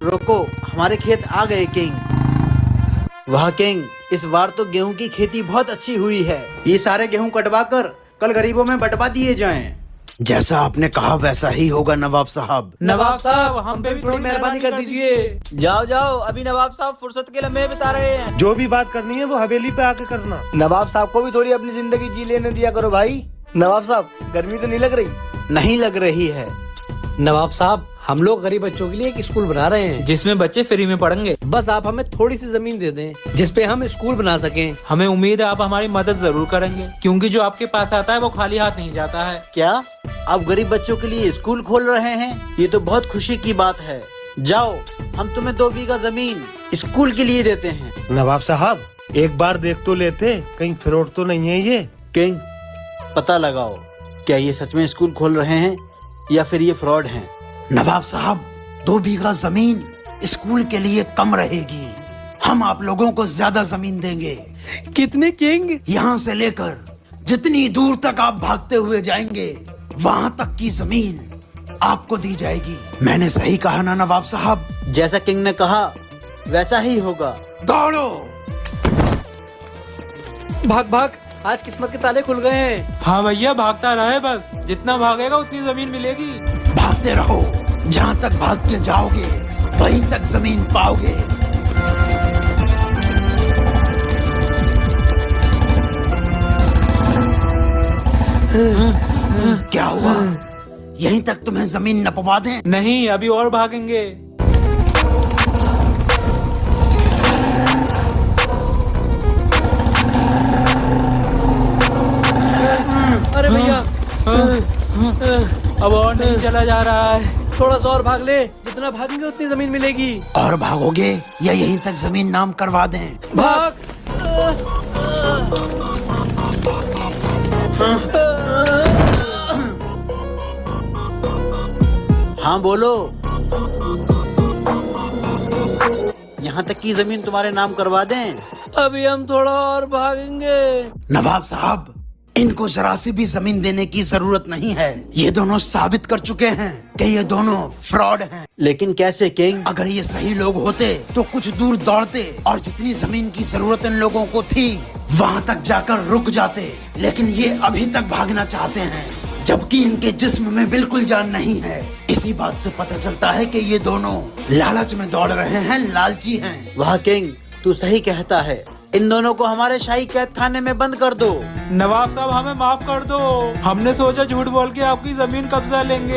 रुको, हमारे खेत आ गए किंग। वाह किंग, इस बार तो गेहूं की खेती बहुत अच्छी हुई है। ये सारे गेहूं कटवा कर कल गरीबों में बंटवा दिए जाएं। जैसा आपने कहा वैसा ही होगा नवाब साहब। नवाब साहब, हम पे भी थोड़ी मेहरबानी कर दीजिए। जाओ जाओ, अभी नवाब साहब फुर्सत के लम्हे बिता रहे हैं। जो भी बात करनी है वो हवेली पे आके करना। नवाब साहब को भी थोड़ी अपनी जिंदगी जी लेने दिया करो भाई। नवाब साहब, गर्मी तो नहीं लग रही? नहीं लग रही है। नवाब साहब, हम लोग गरीब बच्चों के लिए एक स्कूल बना रहे हैं जिसमें बच्चे फ्री में पढ़ेंगे। बस आप हमें थोड़ी सी जमीन दे दें जिस पे हम स्कूल बना सकें। हमें उम्मीद है आप हमारी मदद जरूर करेंगे, क्योंकि जो आपके पास आता है वो खाली हाथ नहीं जाता है। क्या आप गरीब बच्चों के लिए स्कूल खोल रहे हैं? ये तो बहुत खुशी की बात है। जाओ, हम तुम्हें 2 बीघा जमीन स्कूल के लिए देते हैं। नवाब साहब, एक बार देख तो लेते, कहीं फ्रॉड तो नहीं है ये। किंग, पता लगाओ क्या ये सच में स्कूल खोल रहे हैं या फिर ये फ्रॉड हैं। नवाब साहब, 2 बीघा जमीन स्कूल के लिए कम रहेगी। हम आप लोगों को ज्यादा जमीन देंगे। कितने किंग? यहाँ से लेकर जितनी दूर तक आप भागते हुए जाएंगे वहाँ तक की जमीन आपको दी जाएगी। मैंने सही कहा ना नवाब साहब? जैसा किंग ने कहा वैसा ही होगा। दौड़ो। भाग भाग, आज किस्मत के ताले खुल गए हैं। हाँ भैया, भागता रहे बस, जितना भागेगा उतनी जमीन मिलेगी। भागते रहो, जहाँ तक भाग के जाओगे वहीं तक जमीन पाओगे। क्या हुआ? यहीं तक तुम्हें जमीन नपवा दें? नहीं, अभी और भागेंगे। अरे भैया, अब और नहीं चला जा रहा है। थोड़ा सा और भाग ले, जितना भागेंगे उतनी जमीन मिलेगी। और भागोगे या यहीं तक जमीन नाम करवा दें? भाग। हाँ बोलो। यहाँ तक की जमीन तुम्हारे नाम करवा दें? अभी हम थोड़ा और भागेंगे। नवाब साहब, इनको जरा सी भी जमीन देने की जरूरत नहीं है। ये दोनों साबित कर चुके हैं कि ये दोनों फ्रॉड हैं। लेकिन कैसे किंग? अगर ये सही लोग होते तो कुछ दूर दौड़ते और जितनी जमीन की जरूरत इन लोगों को थी वहाँ तक जाकर रुक जाते। लेकिन ये अभी तक भागना चाहते हैं, जबकि इनके जिस्म में बिल्कुल जान नहीं है। इसी बात से पता चलता है कि ये दोनों लालच में दौड़ रहे हैं, लालची हैं। वाह किंग, तू सही कहता है। इन दोनों को हमारे शाही कैद खाने में बंद कर दो। नवाब साहब, हमें माफ कर दो। हमने सोचा झूठ बोल के आपकी जमीन कब्जा लेंगे।